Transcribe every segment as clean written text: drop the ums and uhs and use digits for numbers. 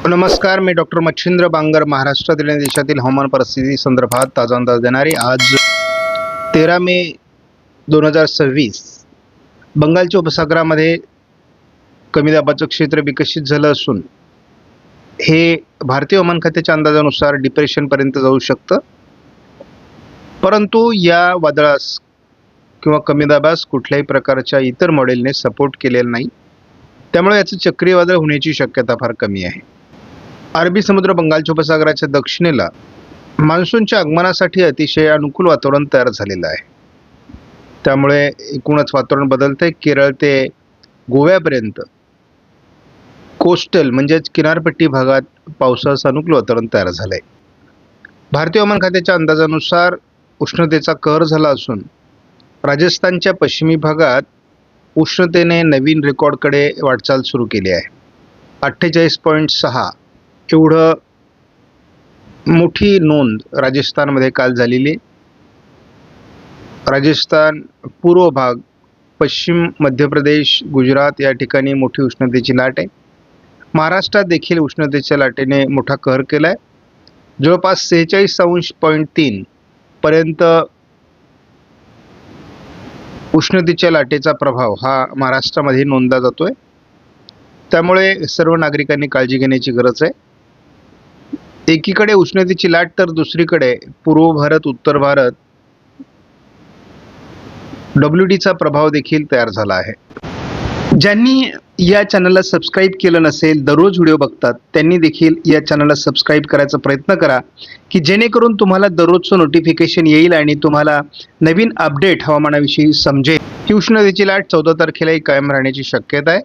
नमस्कार, मी डॉक्टर मच्छिंद्र बांगर. महाराष्ट्रातील आणि देशातील हवामान परिस्थिती संदर्भात ताजा अंदाज देणारे. आज 13 मे 2026 बंगालच्या उपसागरामध्ये कमी दाबाचं क्षेत्र विकसित झालं असून हे भारतीय हवामान खात्याच्या अंदाजानुसार डिप्रेशनपर्यंत जाऊ शकतं. परंतु या वादळास किंवा कमी दाबास कुठल्याही प्रकारच्या इतर मॉडेलने सपोर्ट केलेला नाही, त्यामुळे याचं चक्रीय वादळ होण्याची शक्यता फार कमी आहे. अरबी समुद्र बंगालच्या उपसागराच्या दक्षिणेला मान्सूनच्या आगमनासाठी अतिशय अनुकूल वातावरण तयार झालेलं आहे. त्यामुळे एकूणच वातावरण बदलते. केरळ ते गोव्यापर्यंत कोस्टल म्हणजेच किनारपट्टी भागात पावसाचं अनुकूल वातावरण तयार झालं आहे. भारतीय हवामान खात्याच्या अंदाजानुसार उष्णतेचा कहर झाला असून राजस्थानच्या पश्चिमी भागात उष्णतेने नवीन रेकॉर्डकडे वाटचाल सुरू केली आहे. 48.6 एवढं मोठी नोंद राजस्थानमध्ये काल झालेली. राजस्थान पूर्व भाग, पश्चिम मध्य प्रदेश, गुजरात या ठिकाणी मोठी उष्णतेची लाट आहे. महाराष्ट्रात देखील उष्णतेच्या लाटेने मोठा कहर केला आहे. जवळपास 46.3 पर्यंत उष्णतेच्या लाटेचा प्रभाव हा महाराष्ट्रामध्ये नोंदला जातोय. त्यामुळे सर्व नागरिकांनी काळजी घेण्याची गरज आहे. एकीकडे उष्णतेची लाट तर दुसरीकडे पूर्व भारत, उत्तर भारत WDचा प्रभाव देखील तयार झाला आहे. ज्यांनी या चॅनलला सबस्क्राईब केलं नसेल, दररोज व्हिडिओ बघतात, त्यांनी देखील या चॅनलला सबस्क्राईब करायचा प्रयत्न करा की जेणेकरून तुम्हाला दररोजचं नोटिफिकेशन येईल आणि तुम्हाला नवीन अपडेट हवामानाविषयी समजेल. ही उष्णतेची लाट 14 तारखेलाही कायम राहण्याची शक्यता आहे.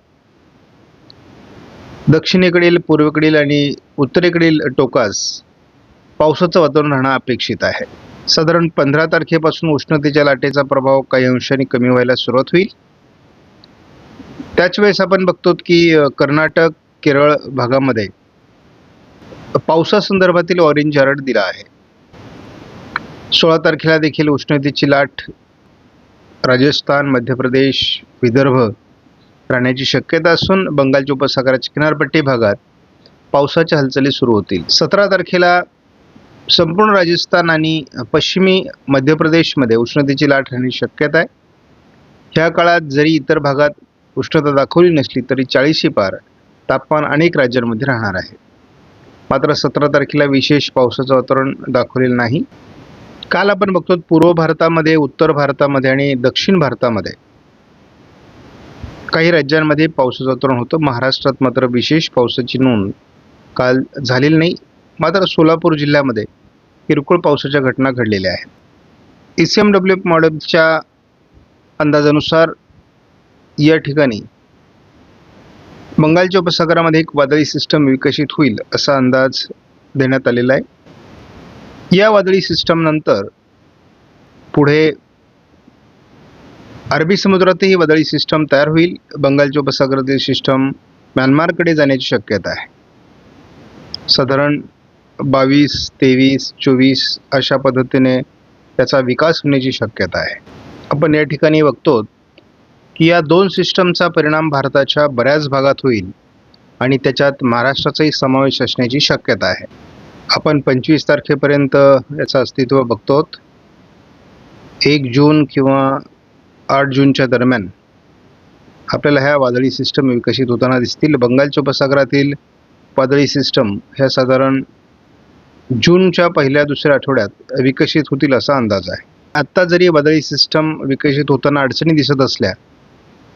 दक्षिणेकडील, पूर्वेकडील आणि उत्तरेकडील टोकास पावसाचं वातावरण राहणं अपेक्षित आहे. साधारण 15 तारखेपासून उष्णतेच्या लाटेचा प्रभाव काही अंशाने कमी व्हायला सुरुवात होईल. त्याच वेळेस आपण बघतो की कर्नाटक, केरळ भागामध्ये पावसासंदर्भातील ऑरेंज अलर्ट दिला आहे. 16 तारखेला देखील उष्णतेची लाट राजस्थान, मध्य प्रदेश, विदर्भ राहण्याची शक्यता असून बंगालच्या उपसागराच्या किनारपट्टी भागात पावसाच्या हालचाली सुरू होतील. 17 तारखेला संपूर्ण राजस्थान आणि पश्चिमी मध्य प्रदेशमध्ये उष्णतेची लाट राहण्याची शक्यता आहे. ह्या काळात जरी इतर भागात उष्णता दाखवली नसली तरी 40 पार तापमान अनेक राज्यांमध्ये राहणार आहे. मात्र 17 तारखेला विशेष पावसाचं वातावरण दाखवलेलं नाही. काल आपण बघतो पूर्व भारतामध्ये, उत्तर भारतामध्ये आणि दक्षिण भारतामध्ये काही राज्यांमध्ये पावसाचं वातावरण होतं. महाराष्ट्रात मात्र विशेष पावसाची नोंद काल झालेली नाही. मात्र सोलापूर जिल्ह्यामध्ये किरकोळ पावसाच्या घटना घडलेल्या आहेत. ECMW मॉडेलच्या अंदाजानुसार या ठिकाणी बंगालच्या उपसागरामध्ये एक वादळी सिस्टम विकसित होईल असा अंदाज देण्यात आलेला आहे. या वादळी सिस्टम नंतर पुढे अरबी समुद्रातही वादळी सिस्टम तयार होईल. बंगालच्या उपसागरातील सिस्टम म्यानमारकडे जाण्याची शक्यता आहे. साधारण 22, 23, 24 अशा पद्धतीने त्याचा विकास होण्याची शक्यता आहे. आपण या ठिकाणी बघतो की या दोन सिस्टमचा परिणाम भारताच्या बऱ्याच भागात होईल आणि त्याच्यात महाराष्ट्राचाही समावेश असण्याची शक्यता आहे. आपण 25 तारखेपर्यंत याचं अस्तित्व बघतो. 1 जून किंवा 8 जूनच्या दरम्यान आपल्याला ह्या वादळी सिस्टम विकसित होताना दिसतील. बंगालच्या उपसागरातील वादळी सिस्टम ह्या साधारण जूनच्या पहिल्या दुसऱ्या आठवड्यात विकसित होतील असा अंदाज आहे. आत्ता जरी वादळी सिस्टम विकसित होताना अडचणी दिसत असल्या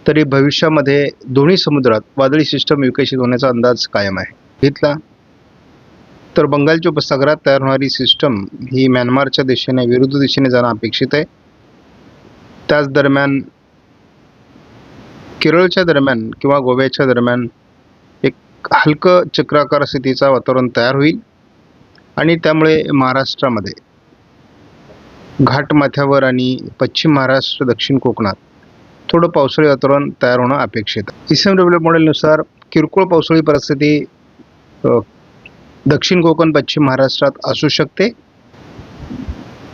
तरी भविष्यामध्ये दोन्ही समुद्रात वादळी सिस्टम विकसित होण्याचा अंदाज कायम आहे. घेतला तर बंगालच्या उपसागरात तयार होणारी सिस्टम ही म्यानमारच्या दिशेने, विरुद्ध दिशेने जाणं अपेक्षित आहे. त्याच दरम्यान केरळच्या दरम्यान किंवा गोव्याच्या दरम्यान एक हलकं चक्राकार स्थितीचं वातावरण तयार होईल आणि त्यामुळे महाराष्ट्रामध्ये घाटमाथ्यावर आणि पश्चिम महाराष्ट्र, दक्षिण कोकणात थोडं पावसाळी वातावरण तयार होणं अपेक्षित आहे. ECMW मॉडेलनुसार किरकोळ पावसाळी परिस्थिती दक्षिण कोकण, पश्चिम महाराष्ट्रात असू शकते.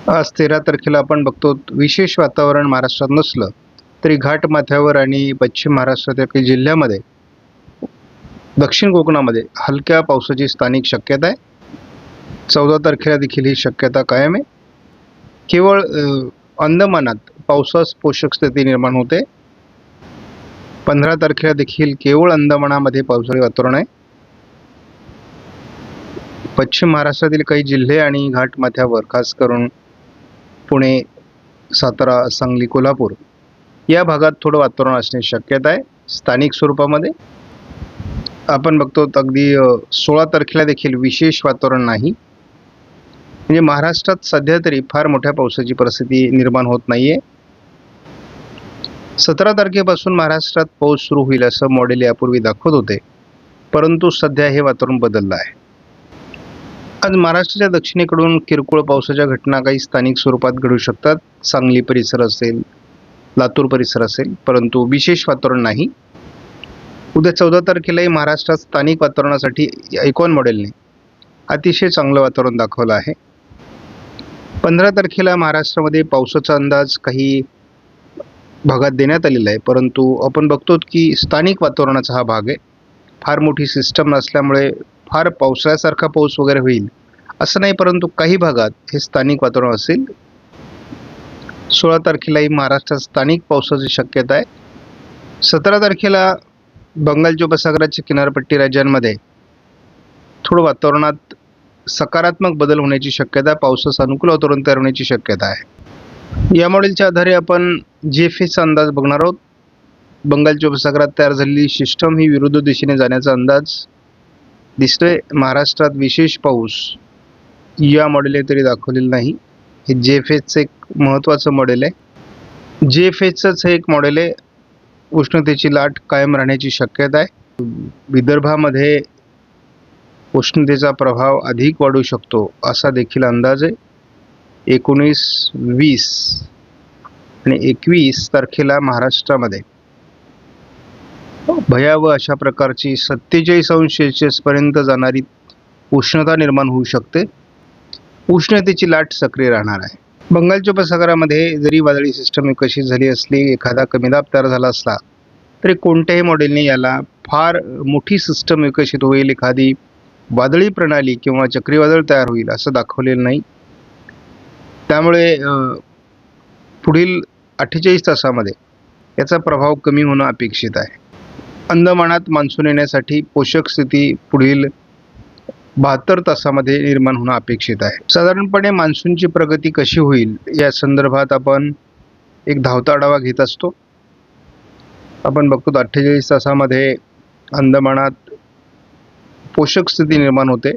आज 13 तारखेला आपण बघतो विशेष वातावरण महाराष्ट्रात नसलं तरी घाटमाथ्यावर आणि पश्चिम महाराष्ट्रातील काही जिल्ह्यामध्ये दक्षिण कोकणामध्ये हलक्या पावसाची स्थानिक शक्यता आहे. 14 तारखेला देखील ही शक्यता कायम आहे. केवळ अंदमानात पावसास पोषक स्थिती निर्माण होते. 15 तारखेला देखील केवळ अंदमानामध्ये पावसाळी वातावरण आहे. पश्चिम महाराष्ट्रातील काही जिल्हे आणि घाटमाथ्यावर खास करून पुणे, सातारा, सांगली, कोल्हापूर या भागात थोडं वातावरण असण्याची शक्यता आहे. स्थानिक स्वरूपामध्ये आपण बघतो अगदी 16 तारखेला देखील विशेष वातावरण नाही. म्हणजे महाराष्ट्रात सध्या तरी फार मोठ्या पावसाची परिस्थिती निर्माण होत नाहीये. 17 तारखेपासून महाराष्ट्रात पाऊस सुरू होईल असं मॉडेल यापूर्वी दाखवत होते, परंतु सध्या हे वातावरण बदललं आहे. आज महाराष्ट्राच्या दक्षिणेकडून किरकोळ पावसाच्या घटना काही स्थानिक स्वरूपात घडू शकतात. सांगली परिसर असेल, लातूर परिसर असेल, परंतु विशेष वातावरण नाही. उद्या 14 तारखेलाही महाराष्ट्रात स्थानिक वातावरणासाठी आयकॉन मॉडेलने अतिशय चांगलं वातावरण दाखवलं आहे. 15 तारखेला महाराष्ट्रामध्ये पावसाचा अंदाज काही भागात देण्यात आलेला आहे, परंतु आपण बघतो की स्थानिक वातावरणाचा हा भाग आहे. फार मोठी सिस्टम नसल्यामुळे फार पावसाळ्यासारखा पाऊस वगैरे होईल असं नाही, परंतु काही भागात हे स्थानिक वातावरण असेल. 16 तारखेलाही महाराष्ट्रात स्थानिक पावसाची शक्यता आहे. 17 तारखेला बंगालच्या उपसागराच्या किनारपट्टी राज्यांमध्ये थोडं वातावरणात सकारात्मक बदल होण्याची शक्यता, पावसास अनुकूल वातावरण तयार होण्याची शक्यता आहे. या मॉडेलच्या आधारे आपण GFSचा अंदाज बघणार आहोत. बंगालच्या उपसागरात तयार झालेली सिस्टम ही विरुद्ध दिशेने जाण्याचा अंदाज दिसतोय. महाराष्ट्रात विशेष पाऊस या मॉडेलने तरी दाखवलेलं नाही. हे GFSचं एक महत्त्वाचं मॉडेल आहे. GFSचंच हे एक मॉडेल आहे. उष्णतेची लाट कायम राहण्याची शक्यता आहे. विदर्भामध्ये उष्णतेचा प्रभाव अधिक वाढू शकतो असा देखील अंदाज आहे. 19, 20 आणि 21 तारखेला महाराष्ट्रामध्ये भयावह अशा प्रकारची 47° पर्यंत जाणारी उष्णता निर्माण होऊ शकते. उष्णतेची लाट सक्रिय राहणार आहे. बंगालच्या उपसागरामध्ये जरी वादळी सिस्टम विकसित झाली असली, एखादा कमी दाब तयार झाला असला, तरी कोणत्याही मॉडेलने याला फार मोठी सिस्टम विकसित होईल, एखादी वादळी प्रणाली किंवा चक्रीवादळ तयार होईल असं दाखवलेलं नाही. त्यामुळे पुढील 48 तासामध्ये याचा प्रभाव कमी होणं अपेक्षित आहे. अंदमानात मान्सून येण्यासाठी पोषक स्थिती पुढील 72 तासामध्ये निर्माण होणं अपेक्षित आहे. साधारणपणे मान्सूनची प्रगती कशी होईल या संदर्भात आपण एक धावता आढावा घेत असतो. आपण बघतो 48 तासामध्ये अंदमानात पोषक स्थिती निर्माण होते.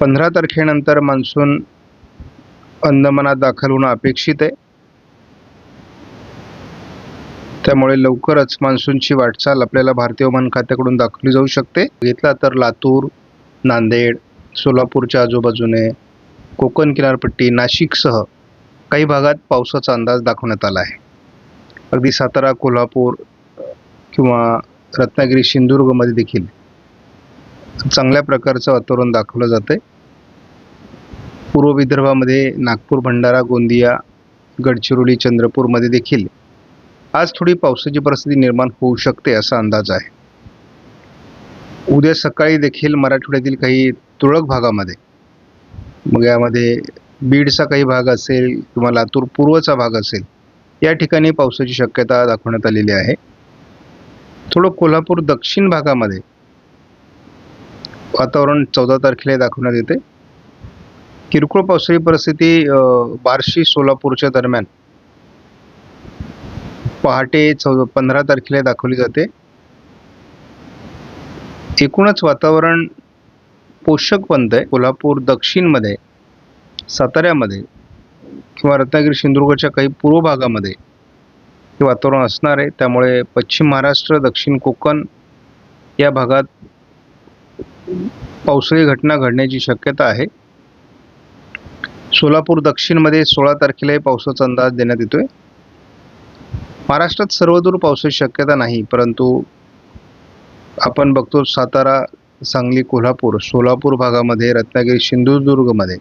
15 तारखेनंतर मान्सून अंदमानात दाखल होणं अपेक्षित आहे. त्यामुळे लवकरच मान्सूनची वाटचाल आपल्याला भारतीय हवामान खात्याकडून दाखवली जाऊ शकते. घेतला तर लातूर, नांदेड, सोलापूरच्या आजूबाजूने, कोकण किनारपट्टी, नाशिकसह काही भागात पावसाचा अंदाज दाखवण्यात आला आहे. अगदी सातारा, कोल्हापूर किंवा रत्नागिरी, सिंधुदुर्गमध्ये देखील चांगल्या प्रकारचं वातावरण दाखवलं जातं आहे. पूर्व विदर्भामध्ये नागपूर, भंडारा, गोंदिया, गडचिरोली, चंद्रपूरमध्ये देखील आज थोडी पावसाची परिस्थिती निर्माण होऊ शकते असा अंदाज आहे. उद्या सकाळी देखील मराठवाड्यातील काही तुरळक भागामध्ये, मग यामध्ये बीडचा काही भाग असेल किंवा लातूर पूर्वचा भाग असेल, या ठिकाणी पावसाची शक्यता दाखवण्यात आलेली आहे. थोडं कोल्हापूर दक्षिण भागामध्ये वातावरण 14 तारखेला दाखवण्यात येते. किरकोळ पावसाची परिस्थिती बार्शी, सोलापूरच्या दरम्यान पहाटे 15 तारखेला दाखवली जाते. एकूणच वातावरण पोषक बनतंय. कोल्हापूर दक्षिणमध्ये, साताऱ्यामध्ये किंवा रत्नागिरी, सिंधुदुर्गच्या काही पूर्व भागामध्ये हे वातावरण असणार आहे. त्यामुळे पश्चिम महाराष्ट्र, दक्षिण कोकण या भागात पावसाळी घटना घडण्याची शक्यता आहे. सोलापूर दक्षिणमध्ये 16 तारखेलाही पावसाचा अंदाज देण्यात येतोय. महाराष्ट्रात सर्वदूर पावसाची शक्यता नाही, परंतु आपण बघतो सातारा, सांगली, कोल्हापूर, सोलापूर भागामध्ये, रत्नागिरी, सिंधुदुर्गमध्ये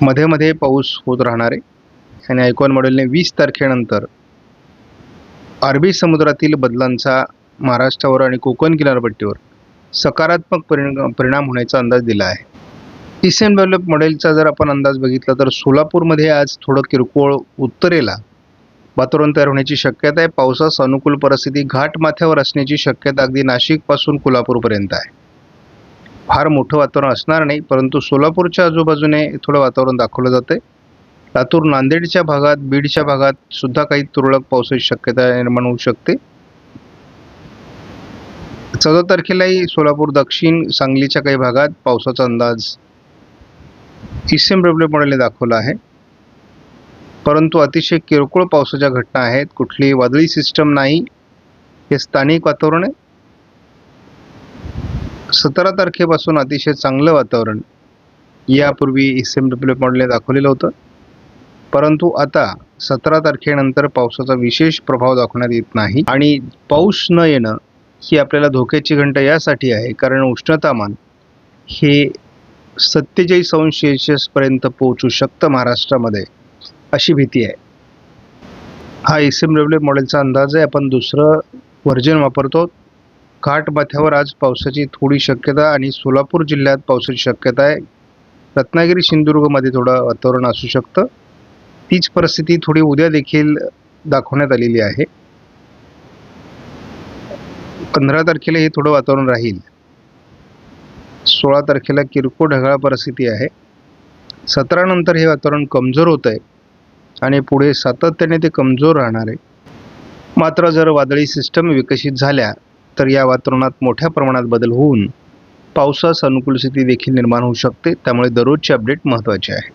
मध्ये मध्ये पाऊस होत राहणार आहे. आणि आयकॉन मॉडेलने 20 तारखेनंतर अरबी समुद्रातील बदलांचा महाराष्ट्रावर आणि कोकण किनारपट्टीवर सकारात्मक परिणाम होण्याचा अंदाज दिला आहे. ईस्टर्न डेव्हलप मॉडेलचा जर आपण अंदाज बघितला तर सोलापूरमध्ये आज थोडं किरकोळ उत्तरेला वातावरण तयार होण्याची शक्यता आहे. पावसास अनुकूल परिस्थिती घाट माथ्यावर असण्याची शक्यता अगदी नाशिकपासून कोल्हापूरपर्यंत आहे. फार मोठं वातावरण असणार नाही, परंतु सोलापूरच्या आजूबाजूने थोडं वातावरण दाखवलं जातंय. लातूर नांदेडच्या भागात, बीडच्या भागात सुद्धा काही तुरळक पावसाची शक्यता निर्माण होऊ शकते. 14 तारखेलाही सोलापूर दक्षिण सांगलीच्या काही भागात पावसाचा अंदाज ईस्टर्न डेव्हलप मॉडेलने दाखवला आहे, परंतु अतिशय किरकोळ पावसाच्या घटना आहेत. कुठली वादळी सिस्टम नाही, हे स्थानिक वातावरण आहे. 17 तारखेपासून अतिशय चांगलं वातावरण यापूर्वी ईस्टर्न डेव्हलप मॉडेलने दाखवलेलं होतं, परंतु आता 17 तारखेनंतर पावसाचा विशेष प्रभाव दाखवण्यात येत नाही. आणि पाऊस न येणं ही आपल्याला धोक्याची घंटा यासाठी आहे कारण उष्णतामान हे 47 पर्यंत पोहोचू शकतं महाराष्ट्रामध्ये, अशी भीती आहे. हा ईस्टर्न डेव्हलप मॉडेलचा अंदाज आहे. आपण दुसरं व्हर्जन वापरतो. घाट माथ्यावर आज पावसाची थोडी शक्यता आणि सोलापूर जिल्ह्यात पावसाची शक्यता आहे. रत्नागिरी सिंधुदुर्गमध्ये थोडं वातावरण असू शकतं. तीच परिस्थिती थोडी उद्या देखील दाखवण्यात आलेली आहे. 15 तारखेला हे थोडं वातावरण राहील. 16 तारखेला किरकोळ ढगाळ परिस्थिती आहे. 17 नंतर हे वातावरण कमजोर होत आहे आणि पुढे सातत्याने ते कमजोर राहणार आहे. मात्र जर वादळी सिस्टम विकसित झाल्या तर या वातावरणात मोठ्या प्रमाणात बदल होऊन पावसास अनुकूल स्थिती देखील निर्माण होऊ शकते. त्यामुळे दररोजचे अपडेट महत्त्वाचे आहे.